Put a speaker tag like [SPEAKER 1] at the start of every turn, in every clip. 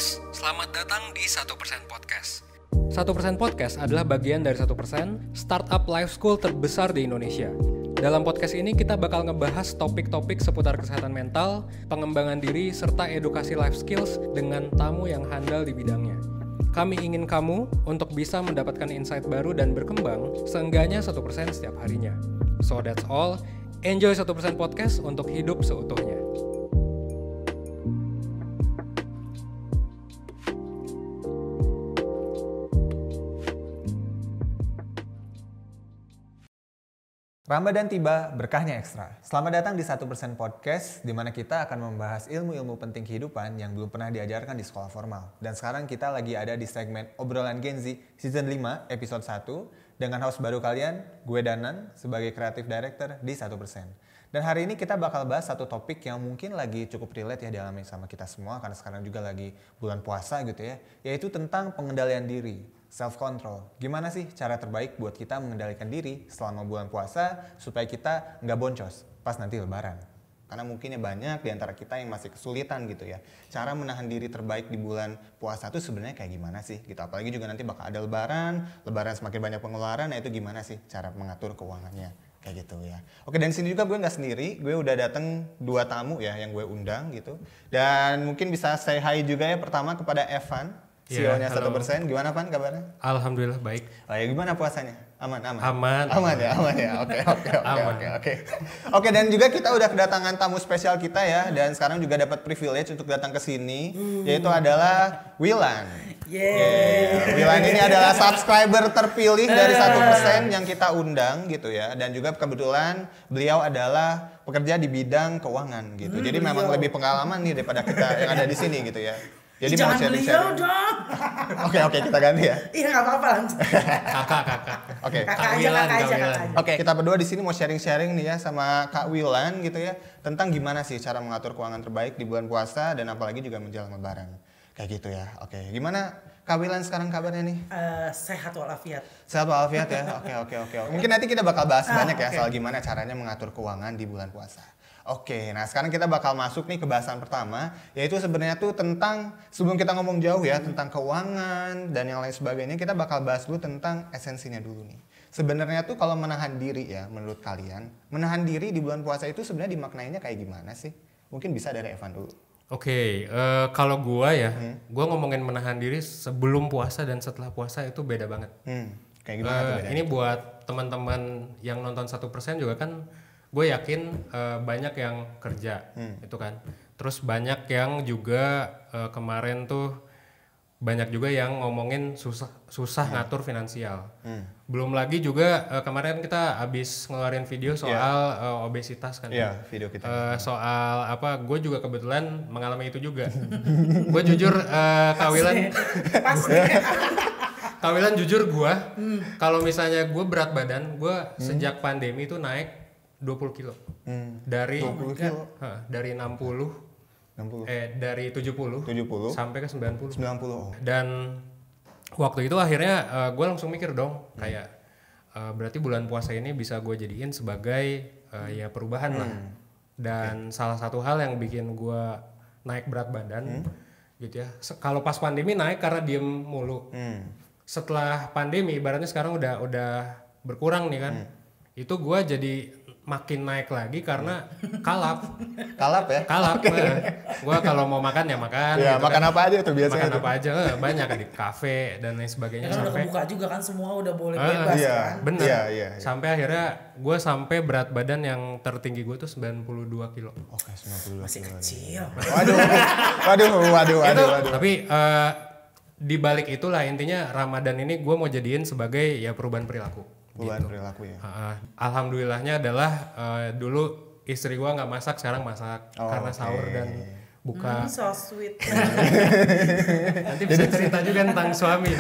[SPEAKER 1] guys, selamat datang di 1% Podcast. 1% Podcast adalah bagian dari 1% startup life school terbesar di Indonesia. Dalam podcast ini kita bakal ngebahas topik-topik seputar kesehatan mental, pengembangan diri, serta edukasi life skills dengan tamu yang handal di bidangnya. Kami ingin kamu untuk bisa mendapatkan insight baru dan berkembang seenggaknya 1% setiap harinya. So that's all, enjoy 1% Podcast untuk hidup seutuhnya.
[SPEAKER 2] Ramadan tiba, berkahnya ekstra. Selamat datang di 1% Podcast, di mana kita akan membahas ilmu-ilmu penting kehidupan yang belum pernah diajarkan di sekolah formal. Dan sekarang kita lagi ada di segmen Obrolan Gen Z Season 5, Episode 1, dengan host baru kalian, gue Danan, sebagai Creative Director di 1%. Dan hari ini kita bakal bahas satu topik yang mungkin lagi cukup relate ya dialami sama kita semua, karena sekarang juga lagi bulan puasa gitu ya, yaitu tentang pengendalian diri. Self-control. Gimana sih cara terbaik buat kita mengendalikan diri selama bulan puasa supaya kita nggak boncos pas nanti lebaran? Karena mungkin ya banyak di antara kita yang masih kesulitan gitu ya. Cara menahan diri terbaik di bulan puasa itu sebenarnya kayak gimana sih? Gitu. Apalagi juga nanti bakal ada lebaran semakin banyak pengeluaran, nah itu gimana sih cara mengatur keuangannya? Kayak gitu ya. Oke, dan sini juga gue nggak sendiri, gue udah dateng 2 tamu ya yang gue undang gitu. Dan mungkin bisa say hi juga ya pertama kepada Evan. CEO-nya 1%, gimana Pan kabarnya?
[SPEAKER 1] Alhamdulillah baik.
[SPEAKER 2] Oh ya, gimana puasanya? Aman.
[SPEAKER 1] Aman
[SPEAKER 2] Ya. Oke. Oke, dan juga kita udah kedatangan tamu spesial kita ya, dan sekarang juga dapat privilege untuk datang ke sini, yaitu adalah Willan. Willan ini adalah subscriber terpilih dari 1% yang kita undang gitu ya, dan juga kebetulan beliau adalah pekerja di bidang keuangan gitu. Jadi memang lebih pengalaman nih daripada kita yang ada di sini gitu ya. Jadi
[SPEAKER 3] jangan beliau dong.
[SPEAKER 2] Oke, kita ganti ya.
[SPEAKER 3] Iya, nggak apa-apa langsung.
[SPEAKER 1] Kakak.
[SPEAKER 2] Oke.
[SPEAKER 3] Kakak aja.
[SPEAKER 2] Oke, kita berdua di sini mau sharing-sharing nih ya sama Kak Willan gitu ya, tentang gimana sih cara mengatur keuangan terbaik di bulan puasa dan apalagi juga menjelang lebaran. Kayak gitu ya. Oke, gimana Kak Willan sekarang kabarnya nih?
[SPEAKER 3] Sehat walafiat.
[SPEAKER 2] Sehat walafiat ya. Oke. Mungkin nanti kita bakal bahas banyak ya soal gimana caranya mengatur keuangan di bulan puasa. Oke, nah sekarang kita bakal masuk nih ke bahasan pertama, yaitu sebenarnya tuh tentang, sebelum kita ngomong jauh ya tentang keuangan dan yang lain sebagainya, kita bakal bahas dulu tentang esensinya dulu nih. Sebenarnya tuh kalau menahan diri ya, menurut kalian, menahan diri di bulan puasa itu sebenarnya dimaknainya kayak gimana sih? Mungkin bisa dari Evan dulu.
[SPEAKER 1] Oke, kalau gua ya, gua ngomongin menahan diri sebelum puasa dan setelah puasa itu beda banget.
[SPEAKER 2] Kayak gimana tuh bedanya?
[SPEAKER 1] Ini buat teman-teman yang nonton 1% juga kan, gue yakin banyak yang kerja, itu kan. Terus banyak yang juga kemarin tuh banyak juga yang ngomongin susah ngatur finansial. Belum lagi juga kemarin kita habis ngeluarin video soal obesitas kan.
[SPEAKER 2] Iya, video kita.
[SPEAKER 1] Soal apa? Gue juga kebetulan mengalami itu juga. Gue jujur Kawilan jujur gue, kalau misalnya gue berat badan, gue sejak pandemi itu naik 20 kilo. Dari
[SPEAKER 2] 20 kilo?
[SPEAKER 1] Dari 60. Dari 70 sampai ke 90. Dan waktu itu akhirnya gue langsung mikir dong, kayak berarti bulan puasa ini bisa gue jadiin sebagai ya perubahan lah. Dan salah satu hal yang bikin gue naik berat badan gitu ya. Kalau pas pandemi naik karena diem mulu. Setelah pandemi ibaratnya sekarang udah berkurang nih kan. Itu gue jadi makin naik lagi karena kalap ya. Gua kalau mau makan ya makan
[SPEAKER 2] ya,
[SPEAKER 1] gitu
[SPEAKER 2] makan
[SPEAKER 1] kan.
[SPEAKER 2] apa aja tuh biasanya
[SPEAKER 1] makan apa aja banyak di kafe dan lain sebagainya.
[SPEAKER 3] Ya kan
[SPEAKER 1] sampai
[SPEAKER 3] udah kebuka juga kan, semua udah boleh bebas kan.
[SPEAKER 1] Bener.
[SPEAKER 2] Iya.
[SPEAKER 1] Sampai akhirnya gue sampai berat badan yang tertinggi gue tuh 92 kilo.
[SPEAKER 2] Oke, 92
[SPEAKER 3] masih
[SPEAKER 2] kilo.
[SPEAKER 3] kecil.
[SPEAKER 2] Waduh.
[SPEAKER 1] Tapi di balik itulah intinya Ramadan ini gue mau jadiin sebagai ya perubahan perilaku.
[SPEAKER 2] Perilaku ya.
[SPEAKER 1] Alhamdulillahnya adalah dulu istri gua nggak masak, sekarang masak karena sahur dan buka.
[SPEAKER 3] So sweet.
[SPEAKER 1] Nanti bisa cerita juga tentang suami.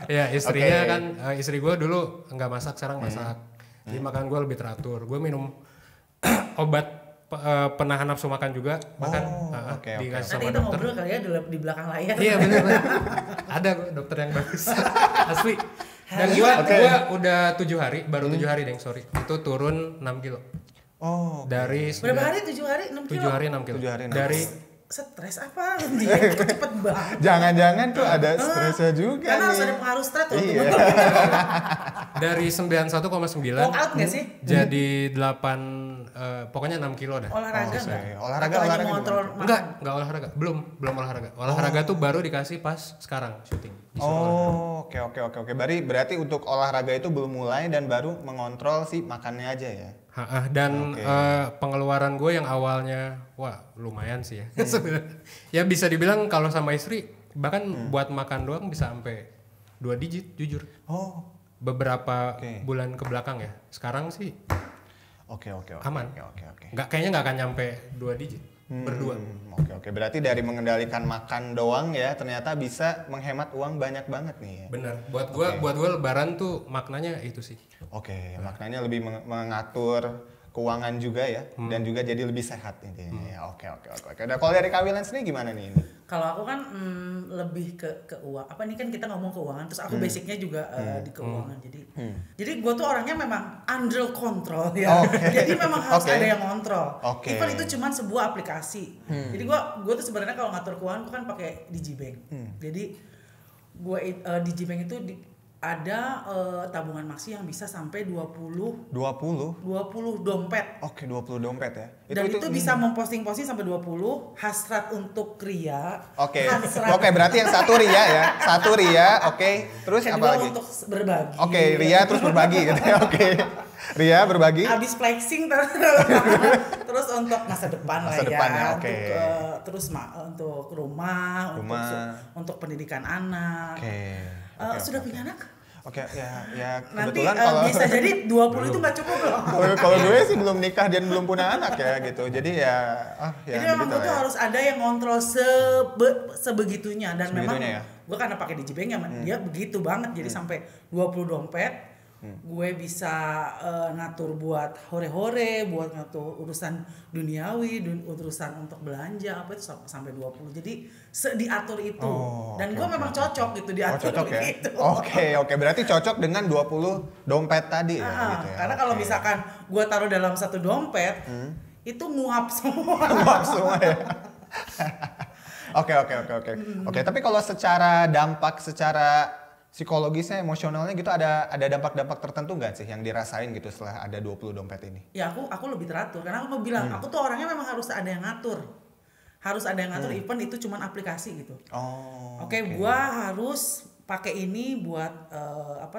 [SPEAKER 1] Ya istrinya kan istri gua dulu nggak masak, sekarang masak. Jadi makan gua lebih teratur. Gua minum obat penahan nafsu makan juga, makan dikasih sama
[SPEAKER 3] dokter. Nanti itu ngobrol kali ya di belakang layar.
[SPEAKER 1] Iya benar. Ada dokter yang bagus. Asli. Dan gua udah 7 hari, baru 7 hari deng, sorry. Itu turun 6 kilo.
[SPEAKER 2] Oh.
[SPEAKER 1] Dari
[SPEAKER 3] berapa hari? 7 hari 6 kilo?
[SPEAKER 1] 7 hari 6 kilo.
[SPEAKER 2] 7 hari 6
[SPEAKER 1] Dari
[SPEAKER 3] stres apa dia kok cepet banget.
[SPEAKER 2] Jangan-jangan tuh ada stresnya juga
[SPEAKER 3] karena
[SPEAKER 2] nih.
[SPEAKER 3] harus ada pengaruh stres tuh.
[SPEAKER 2] Iya.
[SPEAKER 1] Dari 91,9
[SPEAKER 3] Workout nggak sih?
[SPEAKER 1] jadi 8 pokoknya 6 kilo dah.
[SPEAKER 3] Olahraga
[SPEAKER 2] Oh,
[SPEAKER 3] nggak?
[SPEAKER 2] olahraga
[SPEAKER 3] Atau hanya
[SPEAKER 2] olahraga
[SPEAKER 3] mengontrol
[SPEAKER 2] gimana?
[SPEAKER 3] makan?
[SPEAKER 1] Enggak olahraga. Belum olahraga. Olahraga tuh baru dikasih pas sekarang syuting.
[SPEAKER 2] Oh, oke. Berarti untuk olahraga itu belum mulai dan baru mengontrol si makannya aja ya.
[SPEAKER 1] Dan pengeluaran gue yang awalnya wah lumayan sih ya. Sebenarnya. Ya bisa dibilang kalau sama istri bahkan buat makan doang bisa sampai 2 digit jujur.
[SPEAKER 2] Oh,
[SPEAKER 1] Beberapa bulan ke belakang ya. Sekarang sih
[SPEAKER 2] oke.
[SPEAKER 1] aman.
[SPEAKER 2] Oke.
[SPEAKER 1] Kayaknya nggak akan nyampe 2 digit berdua.
[SPEAKER 2] Oke. Berarti dari mengendalikan makan doang ya ternyata bisa menghemat uang banyak banget nih ya.
[SPEAKER 1] Bener. Buat gue lebaran tuh maknanya itu sih.
[SPEAKER 2] Oke, maknanya lebih mengatur keuangan juga ya dan juga jadi lebih sehat intinya. Ya, oke. Nah, kalau dari Kak Willan sendiri gimana nih ini?
[SPEAKER 3] Kalau aku kan lebih ke uang. Apa nih kan kita ngomong keuangan, terus aku basicnya juga di keuangan. Jadi gue tuh orangnya memang under control ya. Jadi memang harus ada yang kontrol. Even itu cuma sebuah aplikasi. Jadi gue tuh sebenarnya kalau ngatur keuangan gue kan pakai Digibank. Jadi gue Digibank itu ada tabungan maksi yang bisa sampai 20 dompet.
[SPEAKER 2] Oke, 20 dompet ya.
[SPEAKER 3] Dan itu bisa memposting-posting sampai 20, hasrat untuk ria.
[SPEAKER 2] Oke, berarti yang satu ria ya. Satu ria, oke. Terus
[SPEAKER 3] apa
[SPEAKER 2] lagi?
[SPEAKER 3] Untuk berbagi.
[SPEAKER 2] Oke, ria terus berbagi gitu ya. Oke. Ria berbagi.
[SPEAKER 3] Habis flexing terus untuk masa depan lah ya. Terus untuk rumah. Untuk pendidikan anak. Sudah punya anak?
[SPEAKER 2] Oke, ya
[SPEAKER 3] nanti
[SPEAKER 2] kebetulan kalau
[SPEAKER 3] bisa jadi 20 itu nggak cukup loh.
[SPEAKER 2] Kalau gue sih belum nikah dan belum punya anak ya gitu. Jadi
[SPEAKER 3] jadi memang gue tuh harus ada yang ngontrol sebegitunya dan memang gue karena pakai Digibank ya dia begitu banget jadi sampai 20 dompet. Gue bisa ngatur buat hore-hore, buat ngatur urusan duniawi, urusan untuk belanja apa itu sampai 20. Jadi diatur itu. Dan gue memang cocok gitu diatur
[SPEAKER 2] gitu. Oke, berarti cocok dengan 20 dompet tadi ya gitu ya.
[SPEAKER 3] Karena kalau misalkan gue taruh dalam satu dompet, itu nguap semua.
[SPEAKER 2] Nguap semua ya. Oke, tapi kalau secara dampak secara psikologisnya, emosionalnya gitu ada dampak-dampak tertentu nggak sih yang dirasain gitu setelah ada 20 dompet ini?
[SPEAKER 3] Ya aku lebih teratur karena aku mau bilang aku tuh orangnya memang harus ada yang ngatur. Harus ada yang ngatur event itu cuman aplikasi gitu. Oke, gua harus pakai ini buat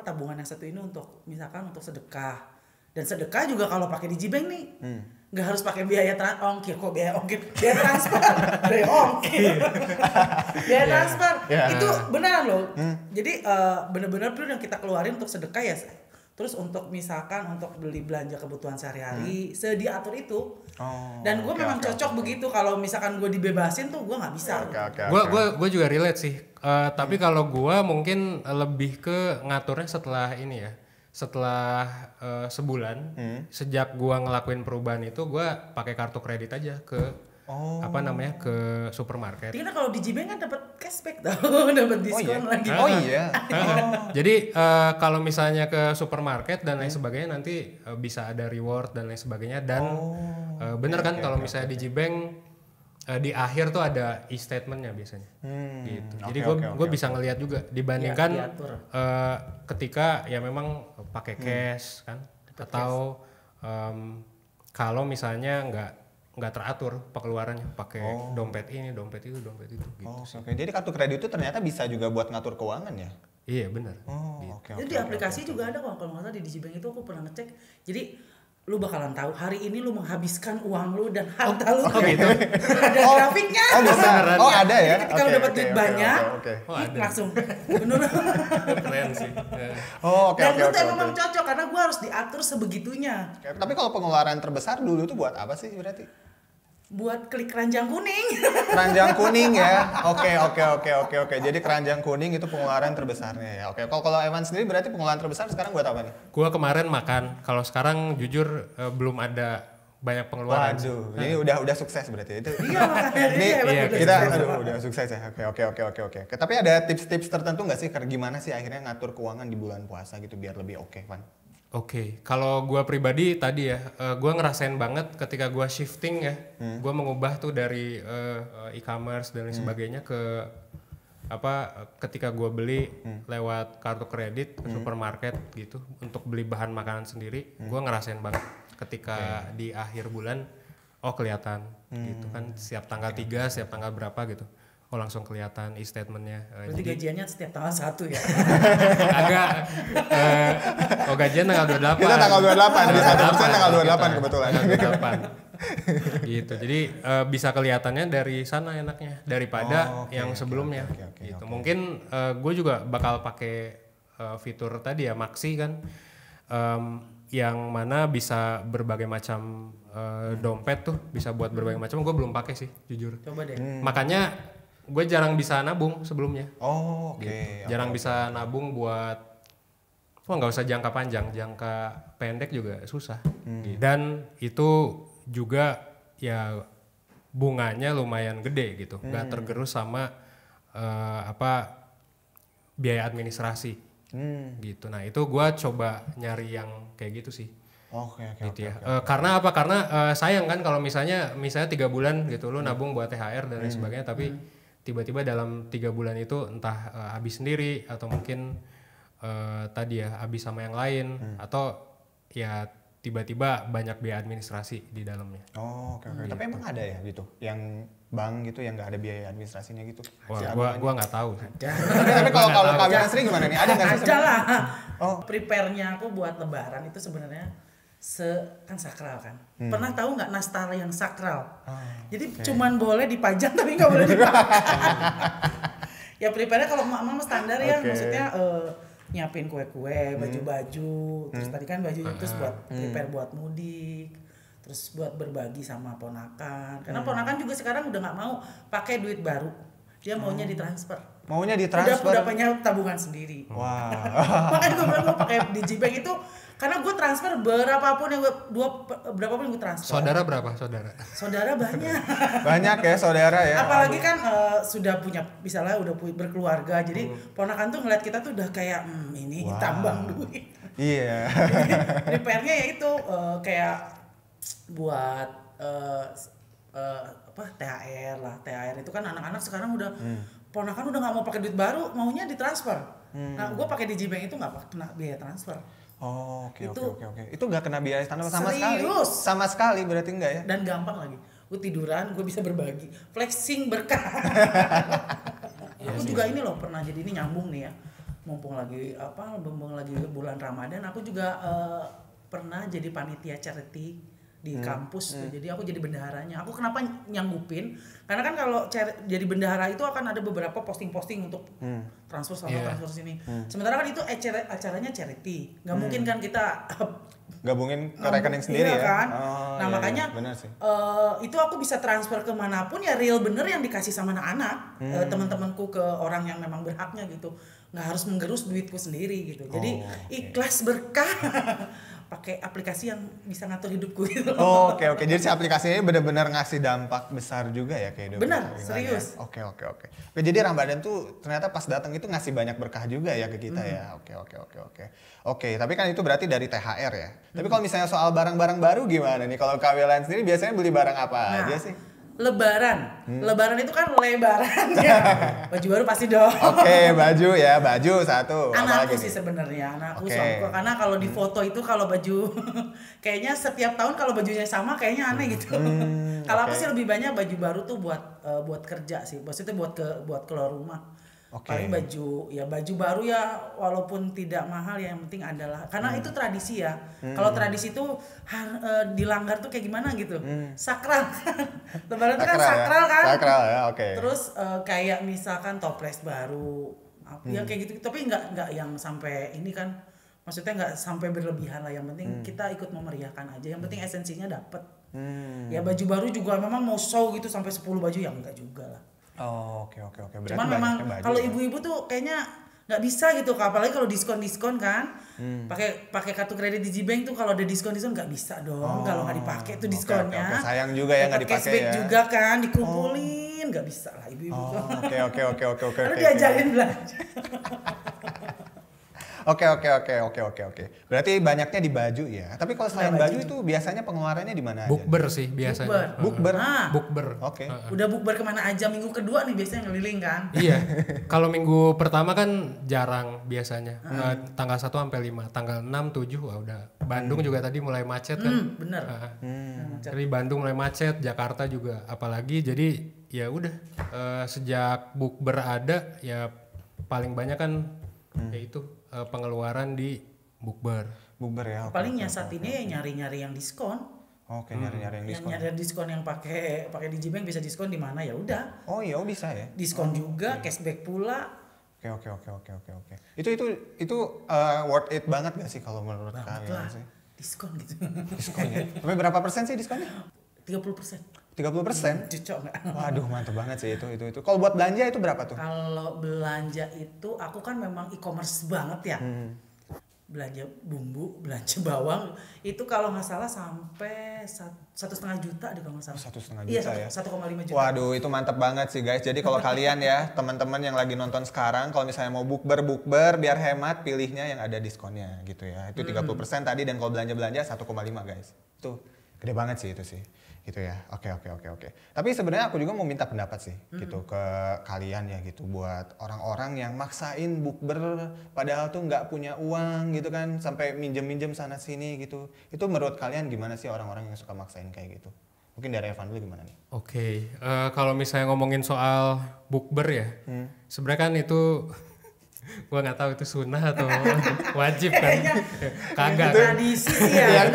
[SPEAKER 3] tabungan yang satu ini untuk misalkan untuk sedekah. Dan sedekah juga kalau pakai Digibank nih nggak harus pakai biaya transfer, biaya transfer itu beneran loh. Jadi bener-bener yang kita keluarin untuk sedekah ya, terus untuk misalkan untuk beli belanja kebutuhan sehari-hari diatur itu. Dan gue memang cocok begitu. Kalau misalkan gue dibebasin tuh gue nggak bisa.
[SPEAKER 1] Gue juga relate sih. Tapi kalau gue mungkin lebih ke ngaturnya setelah ini ya. Setelah sebulan sejak gua ngelakuin perubahan itu gua pakai kartu kredit aja ke ke supermarket.
[SPEAKER 3] Karena kalau di Digibank kan dapat cashback tuh, dapat diskon lagi.
[SPEAKER 1] Jadi kalau misalnya ke supermarket dan lain sebagainya nanti bisa ada reward dan lain sebagainya dan bener kan kalau misalnya Digibank di akhir tuh ada e-statementnya biasanya, gitu. Jadi gue bisa ngelihat juga dibandingkan ketika ya memang pakai cash kan, atau kalau misalnya nggak teratur pengeluarannya, pakai dompet ini, dompet itu, gitu.
[SPEAKER 2] Jadi kartu kredit itu ternyata bisa juga buat ngatur keuangan ya?
[SPEAKER 1] Iya benar.
[SPEAKER 3] Jadi di aplikasi juga ada kalau nggak salah di Digibank itu aku pernah ngecek. Jadi lu bakalan tahu hari ini lu menghabiskan uang lu dan harta lu
[SPEAKER 1] gitu.
[SPEAKER 3] Ada grafiknya.
[SPEAKER 2] Ada ya.
[SPEAKER 3] Jadi ketika lu dapat duit banyak, langsung bener.
[SPEAKER 1] Keren sih.
[SPEAKER 3] Dan lu tuh memang cocok karena gua harus diatur sebegitunya.
[SPEAKER 2] Tapi kalau pengeluaran terbesar dulu tuh buat apa sih berarti?
[SPEAKER 3] Buat klik keranjang kuning.
[SPEAKER 2] Keranjang kuning ya. Oke. Jadi keranjang kuning itu pengeluaran terbesarnya ya. Oke. Kalau Evan sendiri berarti pengeluaran terbesar sekarang buat apa nih?
[SPEAKER 1] Gua kemarin makan. Kalau sekarang jujur belum ada banyak pengeluaran.
[SPEAKER 2] Waduh, ini udah sukses berarti itu.
[SPEAKER 3] Iya, makanya
[SPEAKER 2] kita udah sukses ya. Oke. Tapi ada tips-tips tertentu nggak sih gimana sih akhirnya ngatur keuangan di bulan puasa gitu biar lebih oke, Van?
[SPEAKER 1] Oke, kalau gue pribadi tadi ya, gue ngerasain banget ketika gue shifting ya, gue mengubah tuh dari e-commerce dan lain sebagainya ke ketika gue beli lewat kartu kredit ke supermarket gitu untuk beli bahan makanan sendiri, gue ngerasain banget ketika di akhir bulan, kelihatan gitu kan, siap tanggal 3, siap tanggal berapa gitu. Langsung kelihatan e-statementnya.
[SPEAKER 3] Berarti gajiannya setiap tanggal 1 ya?
[SPEAKER 1] Agak. Gajian tanggal 28.
[SPEAKER 2] Kita tanggal 28. Di 1% tanggal 28 kebetulan.
[SPEAKER 1] Tanggal 28. Gitu. Jadi bisa kelihatannya dari sana enaknya daripada yang sebelumnya. Gitu. Mungkin gue juga bakal pakai fitur tadi ya, Maxi kan. Yang mana bisa berbagai macam dompet tuh, bisa buat berbagai macam. Gue belum pakai sih, jujur.
[SPEAKER 3] Coba deh.
[SPEAKER 1] Makanya gue jarang bisa nabung sebelumnya.
[SPEAKER 2] Gitu.
[SPEAKER 1] Jarang bisa nabung buat nggak usah jangka panjang, jangka pendek juga susah. Dan itu juga ya bunganya lumayan gede gitu, nggak tergerus sama biaya administrasi gitu. Nah itu gue coba nyari yang kayak gitu sih. Gitu ya. Karena sayang kan kalau misalnya 3 bulan gitu lu nabung buat THR dan lain sebagainya, tapi tiba-tiba dalam 3 bulan itu entah habis sendiri atau mungkin tadi ya habis sama yang lain atau ya tiba-tiba banyak biaya administrasi di dalamnya.
[SPEAKER 2] Gitu. Tapi emang ada ya gitu yang bank gitu yang nggak ada biaya administrasinya gitu?
[SPEAKER 1] Gua nggak tahu.
[SPEAKER 2] Tapi kalau kawinan sering gimana nih? Ada nggak sih?
[SPEAKER 3] Ada lah. Prepare-nya aku buat lebaran itu sebenarnya kan sakral kan. Pernah tahu nggak nastar yang sakral? Jadi cuman boleh dipajang tapi nggak boleh dipakai. Ya prepare-nya kalau mama standar ya, maksudnya nyiapin kue-kue, baju-baju, terus tadi kan bajunya terus buat prepare buat mudik, terus buat berbagi sama ponakan. Karena ponakan juga sekarang udah nggak mau pakai duit baru, dia maunya ditransfer. Udah punya tabungan sendiri.
[SPEAKER 2] Wow.
[SPEAKER 3] Makanya gue bilang gue pakai digibank itu karena gue transfer berapapun yang berapapun yang gue transfer.
[SPEAKER 1] Saudara berapa saudara?
[SPEAKER 3] Saudara banyak.
[SPEAKER 2] Banyak ya saudara ya.
[SPEAKER 3] Apalagi kan sudah punya, misalnya udah berkeluarga, jadi ponakan tuh ngeliat kita tuh udah kayak ini tambang duit.
[SPEAKER 2] Iya.
[SPEAKER 3] Prepare-nya ya itu kayak buat THR lah. THR itu kan anak-anak sekarang udah ponakan udah nggak mau pakai duit baru, maunya ditransfer. Nah, gue pakai digibank itu nggak kena biaya transfer.
[SPEAKER 2] Oke. Itu nggak kena biaya transfer sama sekali. Sama sekali berarti enggak ya?
[SPEAKER 3] Dan gampang lagi. Gue tiduran, gue bisa berbagi, flexing berkah. Aku juga ini loh pernah, jadi ini nyambung nih ya. Mumpung lagi bulan Ramadan, aku juga pernah jadi panitia charity di kampus tuh. Jadi aku jadi bendaharanya. Aku kenapa nyanggupin? Karena kan kalau jadi bendahara itu akan ada beberapa posting-posting untuk transfer transfer sini. Sementara kan itu acaranya charity. Nggak mungkin kan kita
[SPEAKER 2] gabungin ke rekening sendiri ya
[SPEAKER 3] kan?
[SPEAKER 2] Makanya
[SPEAKER 3] itu aku bisa transfer kemanapun ya, real bener yang dikasih sama anak-anak, teman-temanku ke orang yang memang berhaknya gitu. Nggak harus menggerus duitku sendiri gitu. Jadi ikhlas berkah. Pakai aplikasi yang bisa ngatur hidupku gitu.
[SPEAKER 2] Oke. Jadi si aplikasinya benar-benar ngasih dampak besar juga ya ke hidup.
[SPEAKER 3] Benar, serius.
[SPEAKER 2] Ya? Oke. Jadi Ramadan tuh ternyata pas datang itu ngasih banyak berkah juga ya ke kita ya. Oke, tapi kan itu berarti dari THR ya. Tapi kalau misalnya soal barang-barang baru gimana nih? Kalau Kawilan sendiri biasanya beli barang apa aja sih?
[SPEAKER 3] Lebaran itu kan lebaran ya. Baju baru pasti dong.
[SPEAKER 2] Oke, baju satu.
[SPEAKER 3] Anakku sih sebenarnya, suamiku, karena kalau di foto itu kalau baju kayaknya setiap tahun kalau bajunya sama kayaknya aneh gitu. Kalau aku sih lebih banyak baju baru tuh buat kerja sih, maksudnya buat keluar rumah. Paling baju baru ya, walaupun tidak mahal ya, yang penting adalah karena itu tradisi ya. Kalau tradisi itu dilanggar tuh kayak gimana gitu. Sakral kan. Lebaran itu kan sakral kan.
[SPEAKER 2] Sakral ya, oke.
[SPEAKER 3] Terus kayak misalkan toples baru ya kayak gitu, tapi nggak yang sampai ini kan. Maksudnya nggak sampai berlebihan lah, yang penting kita ikut memeriahkan aja. Yang penting esensinya dapet. Ya baju baru juga memang mau show gitu sampai 10 baju ya enggak juga lah.
[SPEAKER 2] Oke.
[SPEAKER 3] Cuman memang kalau ibu-ibu tuh kayaknya nggak bisa gitu, apalagi kalau diskon kan. Pakai kartu kredit digibank tuh kalau ada diskon nggak bisa dong kalau nggak dipakai tuh diskonnya.
[SPEAKER 2] Sayang juga ya nggak dipakai ya.
[SPEAKER 3] Cashback juga kan dikumpulin, nggak bisa lah ibu-ibu.
[SPEAKER 2] Oke.
[SPEAKER 3] Harus diajarin belanja.
[SPEAKER 2] Oke. Berarti banyaknya di baju ya. Tapi kalau selain baju itu biasanya pengeluarannya di mana aja?
[SPEAKER 1] Bukber sih biasanya.
[SPEAKER 2] Bukber.
[SPEAKER 1] Bukber.
[SPEAKER 2] Oke.
[SPEAKER 3] Udah bukber kemana aja? Minggu kedua nih biasanya ngeliling kan?
[SPEAKER 1] Iya. Kalau minggu pertama kan jarang biasanya. Tanggal 1 sampai 5, tanggal 6, 7 wah udah. Bandung juga tadi mulai macet kan.
[SPEAKER 3] Bener.
[SPEAKER 1] Jadi Bandung mulai macet, Jakarta juga apalagi. Jadi ya udah sejak bukber ada ya paling banyak kan yaitu pengeluaran di bukber.
[SPEAKER 2] Bukber ya.
[SPEAKER 3] Paling saat ini nyari-nyari yang diskon.
[SPEAKER 2] Oke, nyari-nyari yang diskon.
[SPEAKER 3] Yang nyari diskon yang pakai Digibank bisa diskon di mana ya udah.
[SPEAKER 2] Oh iya, bisa ya.
[SPEAKER 3] Diskon juga, cashback pula.
[SPEAKER 2] Oke. Itu worth it banget gak sih kalau menurut kalian sih?
[SPEAKER 3] Diskon gitu.
[SPEAKER 2] Diskonnya. Tapi berapa persen sih diskonnya?
[SPEAKER 3] 30%.
[SPEAKER 2] 30%?
[SPEAKER 3] Cocok nggak?
[SPEAKER 2] Waduh, mantap banget sih itu. Kalau buat belanja itu berapa tuh?
[SPEAKER 3] Kalau belanja itu aku kan memang e-commerce banget ya. Belanja bumbu, belanja bawang itu kalau nggak salah sampai 1,5 juta deh kalau nggak salah.
[SPEAKER 2] 1,5 juta
[SPEAKER 3] iya,
[SPEAKER 2] ya?
[SPEAKER 3] 1,5 juta.
[SPEAKER 2] Waduh, itu mantap banget sih guys. Jadi kalau kalian ya, teman-teman yang lagi nonton sekarang, kalau misalnya mau bukber biar hemat, pilihnya yang ada diskonnya gitu ya. Itu 30% tadi, dan kalau belanja 1,5 guys. Itu gede banget sih itu sih. Gitu ya. Oke. Tapi sebenarnya aku juga mau minta pendapat sih gitu ke kalian ya gitu, buat orang-orang yang maksain bukber padahal tuh nggak punya uang gitu kan, sampai minjem sana sini gitu. Itu menurut kalian gimana sih orang-orang yang suka maksain kayak gitu? Mungkin dari Evan dulu gimana nih?
[SPEAKER 1] Oke, kalau misalnya ngomongin soal bukber ya, sebenarnya kan itu gua nggak tahu itu sunnah atau wajib kan? Kagak.
[SPEAKER 3] Tradisi ya.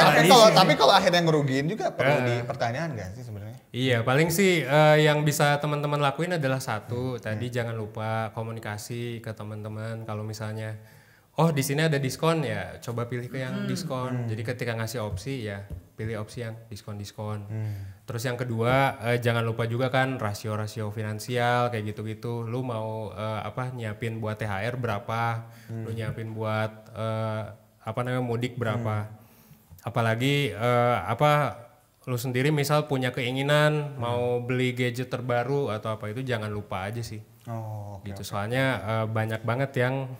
[SPEAKER 2] Tapi kalau akhirnya ngerugiin juga perlu dipertanyakan nggak sih sebenarnya?
[SPEAKER 1] Iya, paling sih yang bisa teman-teman lakuin adalah satu, tadi jangan lupa komunikasi ke teman-teman. Kalau misalnya, oh di sini ada diskon ya, coba pilih ke yang diskon. Jadi ketika ngasih opsi ya, pilih opsi yang diskon. Terus yang kedua, jangan lupa juga kan rasio-rasio finansial kayak gitu-gitu. Lu mau nyiapin buat THR berapa? Lu nyiapin buat mudik berapa? Apalagi lu sendiri misal punya keinginan mau beli gadget terbaru atau apa, itu jangan lupa aja sih. Gitu. Soalnya banyak banget yang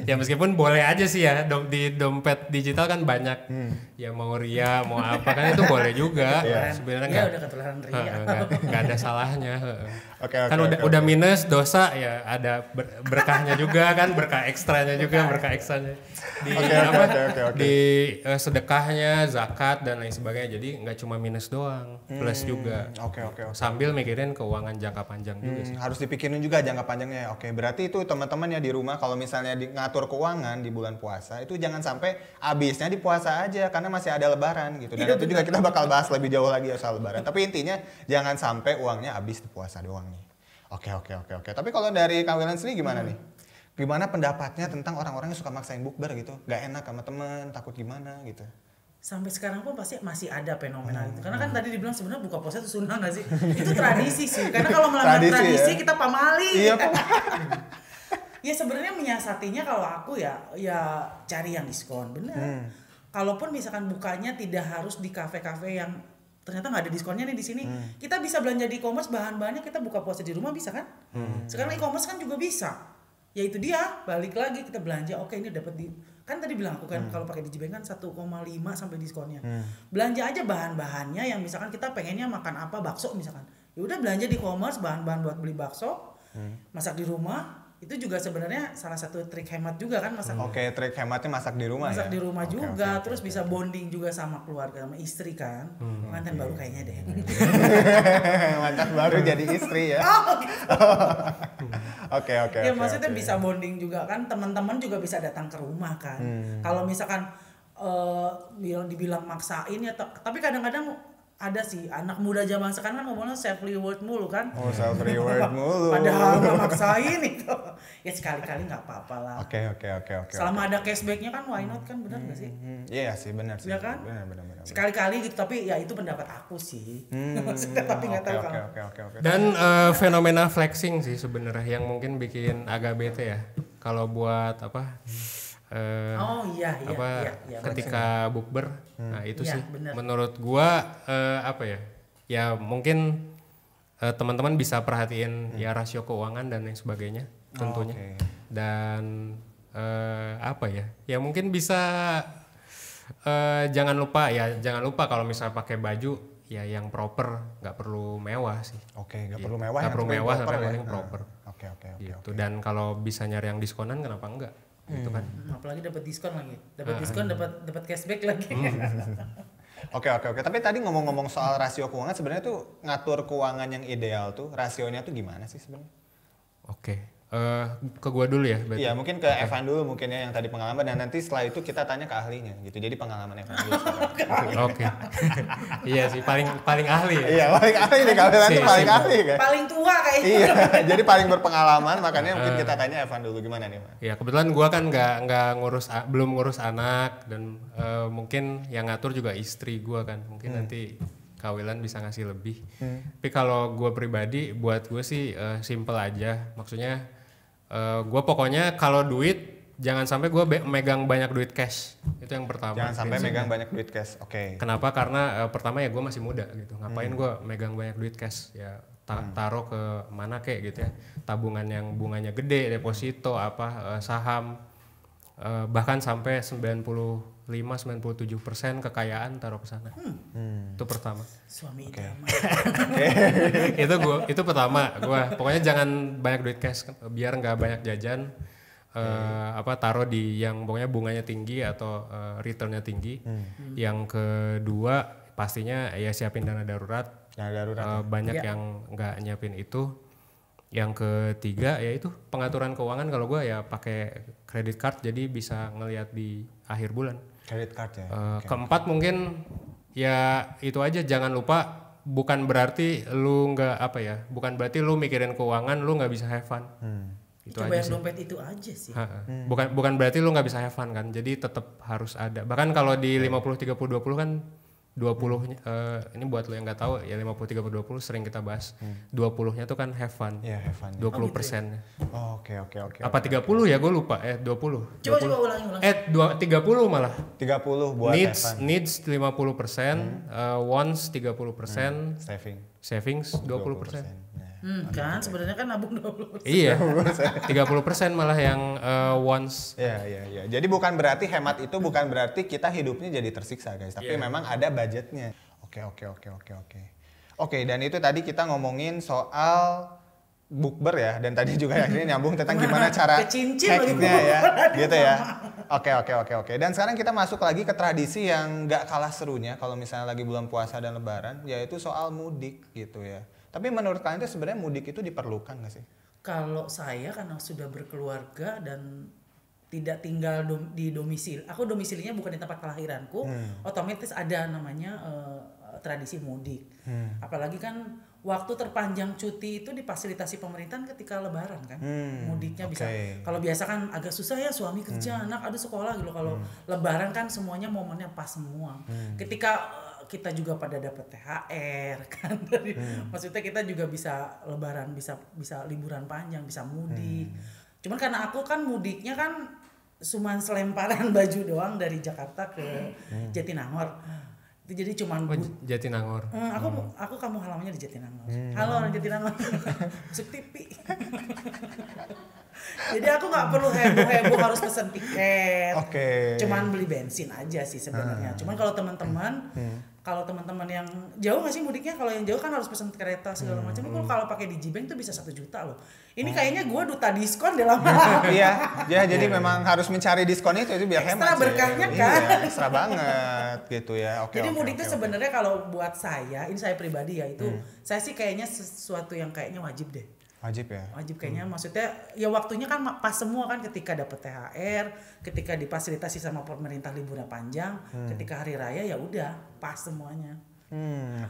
[SPEAKER 1] ya meskipun boleh aja sih ya, di dompet digital kan banyak ya, mau ria mau apa kan itu boleh juga. Sebenarnya
[SPEAKER 3] udah ketularan ria.
[SPEAKER 1] Nggak ada salahnya. Kan udah minus dosa ya, ada berkahnya juga kan, berkah ekstranya juga, berkah ekstranya di sedekahnya, zakat dan lain sebagainya. Jadi nggak cuma minus doang, plus juga. Sambil mikirin keuangan jangka panjang juga sih.
[SPEAKER 2] Harus dipikirin juga jangka panjangnya. Oke, berarti itu teman-teman ya di rumah, kalau misalnya ngatur keuangan di bulan puasa itu jangan sampai habisnya di puasa aja karena masih ada lebaran gitu. Dan itu juga kita bakal bahas lebih jauh lagi ya soal lebaran. Tapi intinya jangan sampai uangnya habis di puasa doang nih. Oke. Tapi kalau dari Kak William sendiri gimana nih? Gimana pendapatnya tentang orang-orang yang suka maksain bukber gitu? Gak enak sama temen, takut gimana gitu?
[SPEAKER 3] Sampai sekarang pun pasti masih ada fenomena itu. Karena kan tadi dibilang sebenarnya buka puasa itu sunnah nggak sih? Itu tradisi sih. Karena kalau melanggar tradisi ya? Kita pamali.
[SPEAKER 2] Iya.
[SPEAKER 3] Ya sebenarnya menyiasatinya kalau aku ya cari yang diskon, bener. Kalaupun misalkan bukanya tidak harus di kafe-kafe yang ternyata nggak ada diskonnya nih di sini, kita bisa belanja di e-commerce, bahan-bahannya kita buka puasa di rumah bisa kan? Sekarang e-commerce kan juga bisa. Ya itu dia, balik lagi kita belanja, oke ini dapat kan tadi bilang aku kan kalau pakai Digibank kan 1,5 sampai diskonnya. Belanja aja bahan-bahannya yang misalkan kita pengennya makan apa, bakso misalkan. Ya udah belanja di e-commerce bahan-bahan buat beli bakso, masak di rumah. Itu juga sebenarnya salah satu trik hemat juga kan, masak.
[SPEAKER 2] Oke, trik hematnya masak di rumah
[SPEAKER 3] masak
[SPEAKER 2] ya?
[SPEAKER 3] Di rumah juga, terus bisa bonding juga sama keluarga, sama istri kan. Mantan baru kayaknya deh.
[SPEAKER 2] Mantan baru jadi istri ya? Oke.
[SPEAKER 3] Ya maksudnya bisa bonding juga kan, teman-teman juga bisa datang ke rumah kan. Kalau misalkan dibilang maksain ya, tapi kadang-kadang ada sih anak muda zaman sekarang kan ngomongnya self reward mulu kan.
[SPEAKER 2] Oh, self reward mulu.
[SPEAKER 3] Padahal nggak maksain itu. Ya sekali-kali nggak apa-apa lah.
[SPEAKER 2] Oke.
[SPEAKER 3] Selama ada cashbacknya kan why not kan, benar nggak sih?
[SPEAKER 2] Iya sih, benar sih.
[SPEAKER 3] Ya kan?
[SPEAKER 2] Benar.
[SPEAKER 3] Sekali-kali gitu, tapi ya itu pendapat aku sih. Tapi nggak tahu kalau.
[SPEAKER 2] Oke.
[SPEAKER 1] Dan fenomena flexing sih sebenarnya yang mungkin bikin agak bete ya. Kalau buat apa?
[SPEAKER 3] Iya,
[SPEAKER 1] ketika bukber, nah itu
[SPEAKER 3] iya,
[SPEAKER 1] sih
[SPEAKER 3] bener.
[SPEAKER 1] menurut gua ya mungkin teman-teman bisa perhatiin ya rasio keuangan dan lain sebagainya tentunya. Dan apa ya? Ya mungkin bisa jangan lupa kalau misalnya pakai baju ya yang proper, nggak perlu mewah sih.
[SPEAKER 2] Oke, nggak perlu mewah.
[SPEAKER 1] Nggak perlu mewah, tapi yang penting
[SPEAKER 2] ya?
[SPEAKER 1] proper.
[SPEAKER 2] Oke.
[SPEAKER 1] Gitu. Dan kalau bisa nyari yang diskonan, kenapa enggak? Gitu kan.
[SPEAKER 3] Apalagi dapat diskon lagi, diskon dapat cashback lagi.
[SPEAKER 2] Oke. Tapi tadi ngomong-ngomong soal rasio keuangan, sebenarnya tuh ngatur keuangan yang ideal tuh rasionya tuh gimana sih sebenarnya?
[SPEAKER 1] Oke. Ke gua dulu ya berarti.
[SPEAKER 2] Iya, mungkin ke Evan dulu mungkin ya yang tadi pengalaman, dan nanti setelah itu kita tanya ke ahlinya gitu. Jadi pengalaman Evan dulu sekarang.
[SPEAKER 1] Oke. Iya sih paling ahli ya.
[SPEAKER 2] Iya, paling ahli nih kalau nanti paling ahli kan.
[SPEAKER 3] Paling tua kayaknya.
[SPEAKER 2] Iya, jadi paling berpengalaman, makanya mungkin kita tanya Evan dulu gimana nih, Mas.
[SPEAKER 1] Ya, kebetulan gua kan belum ngurus anak, dan mungkin yang ngatur juga istri gua kan. Mungkin nanti kawilan bisa ngasih lebih. Tapi kalau gua pribadi, buat gua sih simple aja. Maksudnya gue pokoknya kalau duit jangan sampai gue megang banyak duit cash, itu yang pertama.
[SPEAKER 2] Jangan sampai megang banyak duit cash. Oke.
[SPEAKER 1] Kenapa? Karena pertama ya gue masih muda gitu, ngapain gue megang banyak duit cash ya, taruh ke mana kayak gitu ya, tabungan yang bunganya gede, deposito saham, bahkan sampai 95-97% kekayaan taruh ke sana. Itu pertama.
[SPEAKER 3] Suami
[SPEAKER 1] itu pertama gua. Pokoknya jangan banyak duit cash biar nggak banyak jajan. Taruh di yang pokoknya bunganya tinggi atau returnnya tinggi. Yang kedua pastinya ya siapin dana darurat. Banyak yang nggak nyiapin itu. Yang ketiga ya itu pengaturan keuangan. Kalau gue ya pakai credit card, jadi bisa ngelihat di akhir bulan.
[SPEAKER 2] Credit card ya.
[SPEAKER 1] Keempat mungkin ya itu aja, jangan lupa bukan berarti lu mikirin keuangan lu nggak bisa have fun.
[SPEAKER 3] Itu aja sih. Dompet itu aja sih.
[SPEAKER 1] Bukan berarti lu nggak bisa have fun kan. Jadi tetap harus ada. Bahkan kalau di 50-30-20 kan 20-nya ini buat lo yang nggak tahu ya, 50-30-20 sering kita bahas. 20-nya tuh kan have fun.
[SPEAKER 2] Iya, have fun.
[SPEAKER 1] 20%.
[SPEAKER 2] Oke.
[SPEAKER 1] Apa 30 ya, gue lupa. 20.
[SPEAKER 3] Coba ulangi.
[SPEAKER 1] 30 malah.
[SPEAKER 2] 30 buat
[SPEAKER 1] needs 50%, wants 30%, savings 20%.
[SPEAKER 3] Kan sebenarnya kan nabung 20%.
[SPEAKER 1] Iya. 30% malah yang wants.
[SPEAKER 2] Iya. Jadi bukan berarti hemat itu bukan berarti kita hidupnya jadi tersiksa, guys. Tapi memang ada budgetnya. Oke. Oke, dan itu tadi kita ngomongin soal bukber ya, dan tadi juga akhirnya nyambung tentang gimana cara hacknya ya, gitu ya. Oke. Dan sekarang kita masuk lagi ke tradisi yang nggak kalah serunya kalau misalnya lagi bulan puasa dan lebaran, yaitu soal mudik gitu ya. Tapi menurut kalian itu sebenarnya mudik itu diperlukan nggak sih?
[SPEAKER 3] Kalau saya karena sudah berkeluarga dan tidak tinggal di domisili, aku domisilinya bukan di tempat kelahiranku, otomatis ada namanya tradisi mudik. Apalagi kan waktu terpanjang cuti itu difasilitasi pemerintahan ketika lebaran kan. Mudiknya bisa. Kalau biasa kan agak susah ya, suami kerja, anak ada sekolah gitu. Kalau lebaran kan semuanya momennya pas semua. Ketika kita juga pada dapat THR kan. Maksudnya kita juga bisa lebaran, bisa liburan panjang, bisa mudik. Cuman karena aku kan mudiknya kan cuman selemparan baju doang dari Jakarta ke Jatinangor. Itu jadi cuman
[SPEAKER 1] Jatinangor.
[SPEAKER 3] Aku kamu halamannya di Jatinangor. Halo orang Jatinangor. Masuk TV. Jadi aku nggak perlu heboh harus pesen tiket. Cuman beli bensin aja sih sebenarnya. Cuman kalau teman-teman yang jauh nggak sih mudiknya? Kalau yang jauh kan harus pesen kereta segala macam. Kalau pakai Digibank tuh bisa 1 juta loh. Ini kayaknya gue duta diskon deh lama-lama.
[SPEAKER 2] Iya, jadi memang harus mencari diskonnya itu biar hemat.
[SPEAKER 3] Ekstra berkahnya kan.
[SPEAKER 2] Iya, ekstra banget gitu ya.
[SPEAKER 3] Jadi mudik itu sebenarnya kalau buat saya, ini saya pribadi ya, itu saya sih kayaknya sesuatu yang kayaknya wajib deh.
[SPEAKER 2] Wajib ya?
[SPEAKER 3] Wajib kayaknya, maksudnya ya waktunya kan pas semua kan, ketika dapat THR, ketika difasilitasi sama pemerintah liburan panjang, ketika hari raya ya udah pas semuanya.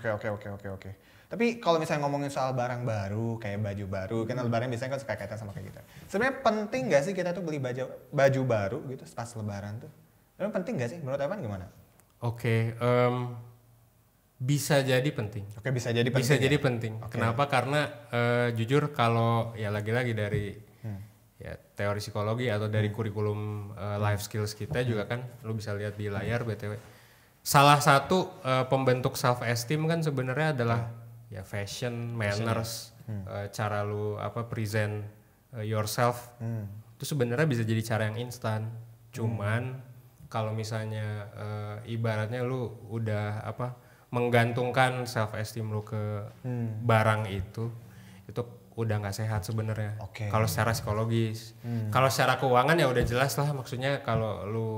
[SPEAKER 2] Oke. Tapi kalau misalnya ngomongin soal barang baru, kayak baju baru, kan lebaran biasanya kan suka kaitan sama kayak gitu. Sebenarnya penting nggak sih kita tuh beli baju baru gitu pas lebaran tuh? Emang penting nggak sih? Menurut Evan gimana?
[SPEAKER 1] Bisa jadi penting.
[SPEAKER 2] Bisa jadi penting.
[SPEAKER 1] Kenapa? Karena jujur kalau ya lagi-lagi dari ya teori psikologi atau dari kurikulum life skills kita juga kan, lu bisa lihat di layar BTW. Salah satu pembentuk self esteem kan sebenarnya adalah ya fashion, manners, cara lu present yourself itu sebenarnya bisa jadi cara yang instan. Cuman kalau misalnya ibaratnya lu udah menggantungkan self esteem lu ke barang itu udah nggak sehat sebenarnya. Kalau secara psikologis. Kalau secara keuangan ya udah jelas lah, maksudnya kalau lu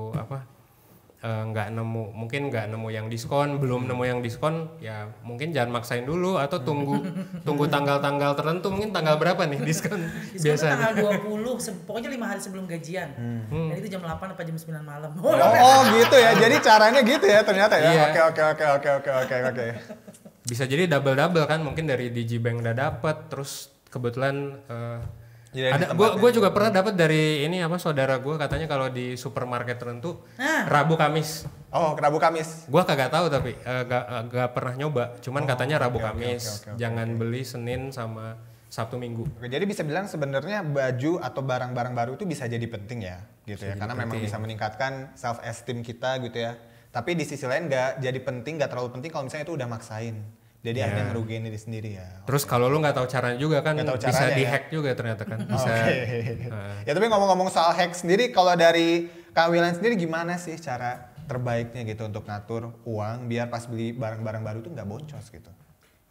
[SPEAKER 1] nggak nemu yang diskon, belum nemu yang diskon, ya mungkin jangan maksain dulu atau tunggu tanggal-tanggal tertentu. Mungkin tanggal berapa nih diskon biasanya?
[SPEAKER 3] Tanggal 20, pokoknya 5 hari sebelum gajian. Dan itu jam 8 apa jam 9 malam.
[SPEAKER 2] Oh gitu ya, jadi caranya gitu ya ternyata ya.
[SPEAKER 1] Iya.
[SPEAKER 2] Oke.
[SPEAKER 1] Bisa jadi double kan, mungkin dari Digibank udah dapet, terus kebetulan gue juga pernah dapat dari saudara gue, katanya kalau di supermarket tertentu Rabu Kamis.
[SPEAKER 2] Oh, Rabu Kamis.
[SPEAKER 1] Gue kagak tahu tapi gak pernah nyoba. Cuman katanya Rabu Kamis. Jangan beli Senin sama Sabtu Minggu.
[SPEAKER 2] Oke, jadi bisa bilang sebenarnya baju atau barang-barang baru itu bisa jadi penting ya, gitu ya. Karena memang bisa meningkatkan self esteem kita gitu ya. Tapi di sisi lain nggak jadi penting, nggak terlalu penting kalau misalnya itu udah maksain. Jadi akhirnya ngerugiin diri sendiri ya.
[SPEAKER 1] Terus kalau lu nggak tahu caranya juga kan bisa dihack juga ternyata kan. Bisa.
[SPEAKER 2] Ya tapi ngomong-ngomong soal hack sendiri, kalau dari Kak Willian sendiri gimana sih cara terbaiknya gitu untuk ngatur uang biar pas beli barang-barang baru itu nggak boncos gitu?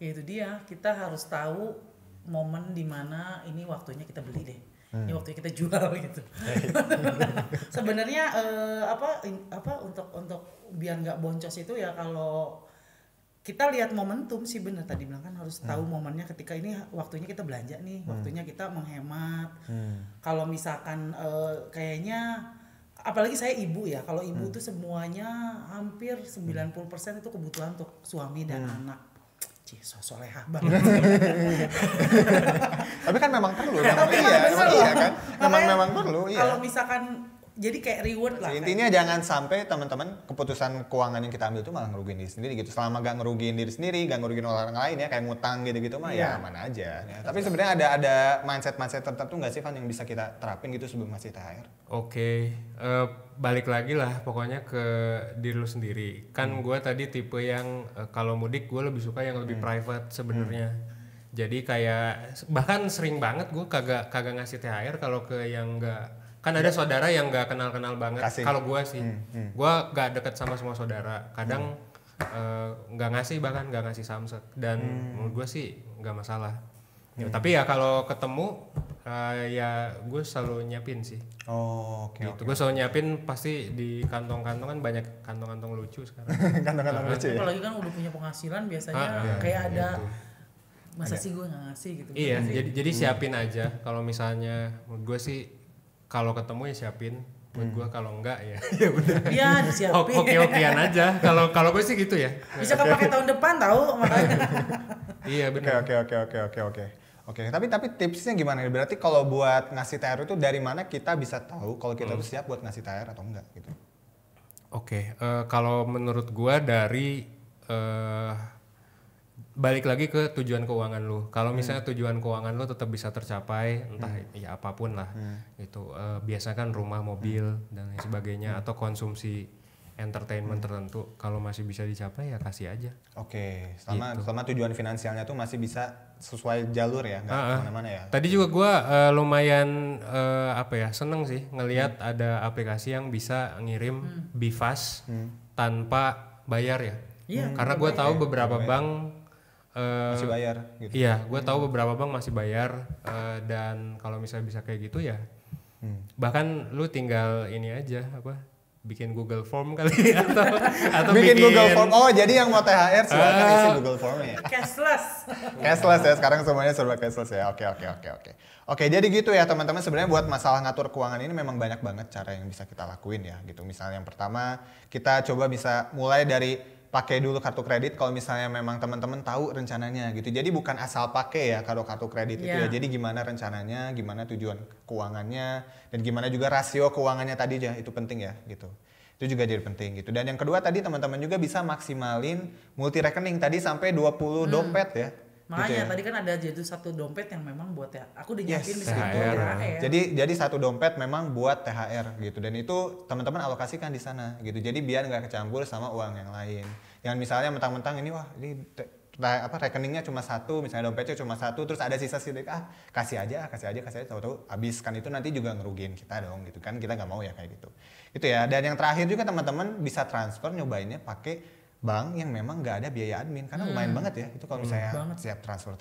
[SPEAKER 3] Ya itu dia, kita harus tahu momen dimana ini waktunya kita beli deh. Ini waktunya kita jual gitu. Sebenarnya untuk biar nggak boncos itu ya, kalau kita lihat momentum sih, bener tadi bilang kan harus tahu momennya, ketika ini waktunya kita belanja nih, waktunya kita menghemat. Kalau misalkan kayaknya apalagi saya ibu ya, kalau ibu tuh semuanya hampir 90% itu kebutuhan untuk suami dan anak. Solehah banget.
[SPEAKER 2] Tapi kan memang perlu, iya kan? Memang perlu, iya.
[SPEAKER 3] Kalau misalkan jadi kayak reward lah.
[SPEAKER 2] Intinya jangan sampai teman-teman keputusan keuangan yang kita ambil itu malah ngerugiin diri sendiri gitu. Selama gak ngerugiin diri sendiri, gak ngerugiin orang lain ya, kayak ngutang gitu-gitu mah ya aman aja. Ya. Tapi sebenarnya ada mindset tertentu nggak sih Van yang bisa kita terapin gitu sebelum ngasih THR?
[SPEAKER 1] Oke, balik lagi lah pokoknya ke diri lu sendiri. Kan gue tadi tipe yang kalau mudik gue lebih suka yang lebih private sebenarnya. Jadi kayak bahkan sering banget gue kagak ngasih THR kalau ke yang nggak. Kan ada saudara yang nggak kenal banget. Kalau gue sih, gue nggak deket sama semua saudara. Kadang nggak ngasih, bahkan nggak ngasih samsek. Dan menurut gue sih nggak masalah. Tapi ya kalau ketemu ya gue selalu nyiapin sih. Gitu. Gue selalu nyiapin, pasti di kantong-kantong kan banyak kantong-kantong lucu sekarang.
[SPEAKER 2] Kantong-kantong lucu ya.
[SPEAKER 3] Apalagi kan udah punya penghasilan biasanya kayak ada. Masa sih gue nggak ngasih gitu.
[SPEAKER 1] Iya, jadi siapin aja. Kalau misalnya menurut gue sih, kalau ketemu ya siapin. Buat gue kalau enggak ya ya udah.
[SPEAKER 3] Iya, disiapin.
[SPEAKER 1] Oke-okean aja. Kalau gue sih gitu ya.
[SPEAKER 3] Bisa kepake tahun depan tahu makanya.
[SPEAKER 1] Iya benar.
[SPEAKER 2] Oke. Tapi tipsnya gimana? Berarti kalau buat ngasih THR itu dari mana kita bisa tahu kalau kita tuh siap buat ngasih THR atau enggak gitu?
[SPEAKER 1] Oke, kalau menurut gue dari balik lagi ke tujuan keuangan lu. Kalau misalnya tujuan keuangan lu tetap bisa tercapai, entah ya apapun lah, itu biasanya kan rumah, mobil dan lain sebagainya, atau konsumsi entertainment tertentu, kalau masih bisa dicapai ya kasih aja.
[SPEAKER 2] Oke, selama tujuan finansialnya tuh masih bisa sesuai jalur ya, nggak kemana-mana ya.
[SPEAKER 1] Tadi juga gue lumayan seneng sih ngelihat ada aplikasi yang bisa ngirim BIFAS tanpa bayar ya. Karena gue tahu beberapa bank
[SPEAKER 2] masih bayar gitu.
[SPEAKER 1] Iya, gue tahu beberapa bank masih bayar, dan kalau misalnya bisa kayak gitu ya, bahkan lu tinggal ini aja bikin Google Form kali atau bikin
[SPEAKER 2] Google Form. Oh, jadi yang mau THR silakan isi Google Form ya.
[SPEAKER 3] Cashless
[SPEAKER 2] ya, sekarang semuanya serba cashless ya. Oke, jadi gitu ya teman-teman, sebenarnya buat masalah ngatur keuangan ini memang banyak banget cara yang bisa kita lakuin ya gitu. Misalnya yang pertama, kita coba bisa mulai dari pakai dulu kartu kredit kalau misalnya memang teman-teman tahu rencananya gitu. Jadi bukan asal pakai ya kalau kartu kredit itu ya. Jadi gimana rencananya, gimana tujuan keuangannya, dan gimana juga rasio keuangannya tadi aja, itu penting ya gitu. Itu juga jadi penting gitu. Dan yang kedua tadi teman-teman juga bisa maksimalin multi rekening tadi sampai 20 dompet ya.
[SPEAKER 3] Makanya
[SPEAKER 2] gitu ya.
[SPEAKER 3] tadi kan ada jadi satu dompet yang memang buat aku udah nyiapin di situ THR.
[SPEAKER 2] Jadi satu dompet memang buat THR gitu, dan itu teman-teman alokasikan di sana gitu. Jadi biar nggak kecampur sama uang yang lain. Yang misalnya mentang-mentang ini rekeningnya cuma satu, misalnya dompetnya cuma satu, terus ada sisa sedikit, kasih aja, tahu-tahu habis, kan itu nanti juga ngerugiin kita dong gitu kan, kita nggak mau ya kayak gitu. Itu ya. Dan yang terakhir juga teman-teman bisa transfer, nyobainnya pakai bank yang memang nggak ada biaya admin, karena lumayan banget ya itu kalau misalnya siap transfer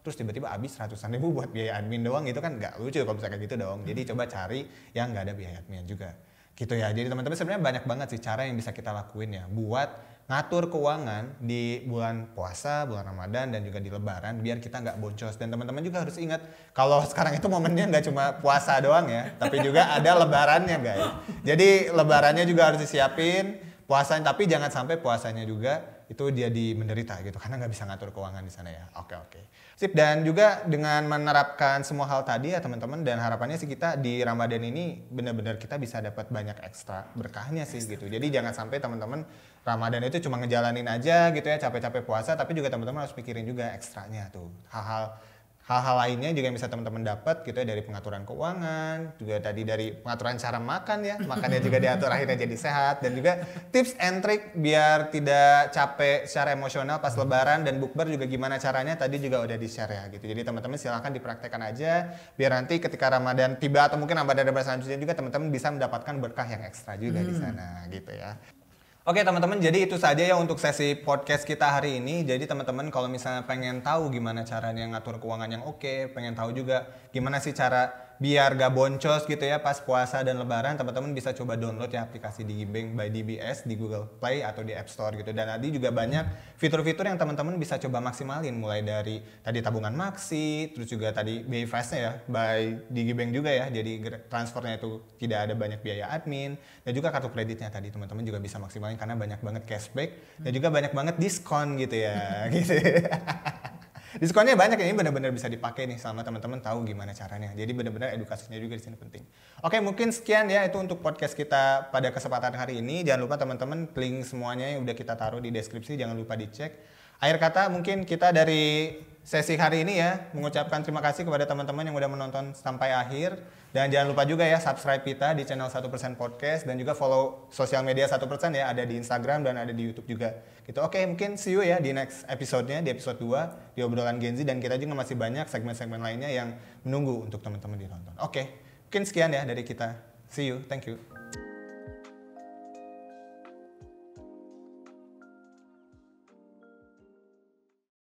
[SPEAKER 2] terus tiba-tiba habis ratusan ribu buat biaya admin doang, itu kan nggak lucu kalau misalnya kayak gitu dong. Jadi coba cari yang nggak ada biaya admin juga gitu ya. Jadi teman-teman sebenarnya banyak banget sih cara yang bisa kita lakuin ya buat ngatur keuangan di bulan puasa, bulan Ramadan, dan juga di Lebaran biar kita nggak boncos. Dan teman-teman juga harus ingat kalau sekarang itu momennya nggak cuma puasa doang ya, tapi juga ada Lebarannya guys. Jadi Lebarannya juga harus disiapin, puasanya, tapi jangan sampai puasanya juga itu dia menderita gitu karena nggak bisa ngatur keuangan di sana ya. Oke. Sip. Dan juga dengan menerapkan semua hal tadi ya teman-teman, dan harapannya sih kita di Ramadan ini benar-benar kita bisa dapat banyak ekstra berkahnya sih gitu. Jadi jangan sampai teman-teman Ramadan itu cuma ngejalanin aja gitu ya, capek-capek puasa, tapi juga teman-teman harus pikirin juga ekstranya tuh. Hal-hal lainnya juga yang bisa teman-teman dapat gitu ya, dari pengaturan keuangan, juga tadi dari pengaturan cara makan ya, makannya juga diatur akhirnya jadi sehat, dan juga tips and trick biar tidak capek secara emosional pas Lebaran dan bukber juga gimana caranya tadi juga udah di-share ya gitu. Jadi teman-teman silahkan dipraktekkan aja biar nanti ketika Ramadan tiba atau mungkin Ramadan selanjutnya juga teman-teman bisa mendapatkan berkah yang ekstra juga di sana gitu ya. Oke teman-teman, jadi itu saja ya untuk sesi podcast kita hari ini. Jadi teman-teman kalau misalnya pengen tahu gimana caranya ngatur keuangan yang oke, pengen tahu juga gimana sih cara biar gak boncos gitu ya pas puasa dan Lebaran, teman-teman bisa coba download ya aplikasi DigiBank by DBS di Google Play atau di App Store gitu. Dan tadi juga banyak fitur-fitur yang teman-teman bisa coba maksimalin, mulai dari tadi tabungan maksi, terus juga tadi BI Fast-nya ya by DigiBank juga ya, jadi transfernya itu tidak ada banyak biaya admin, dan juga kartu kreditnya tadi teman-teman juga bisa maksimalin karena banyak banget cashback dan juga banyak banget diskon gitu ya. Gitu. Diskonnya banyak, ini benar-benar bisa dipakai nih sama teman-teman tahu gimana caranya. Jadi benar-benar edukasinya juga di sini penting. Oke, mungkin sekian ya itu untuk podcast kita pada kesempatan hari ini. Jangan lupa teman-teman link semuanya yang udah kita taruh di deskripsi, jangan lupa dicek. Akhir kata mungkin kita dari sesi hari ini ya mengucapkan terima kasih kepada teman-teman yang udah menonton sampai akhir, dan jangan lupa juga ya subscribe kita di channel 1% Podcast, dan juga follow sosial media 1% ya, ada di Instagram dan ada di YouTube juga gitu. Oke, mungkin see you ya di next episode-nya, di episode 2 di obrolan Gen Z, dan kita juga masih banyak segmen-segmen lainnya yang menunggu untuk teman-teman ditonton. Oke, mungkin sekian ya dari kita. See you, thank you.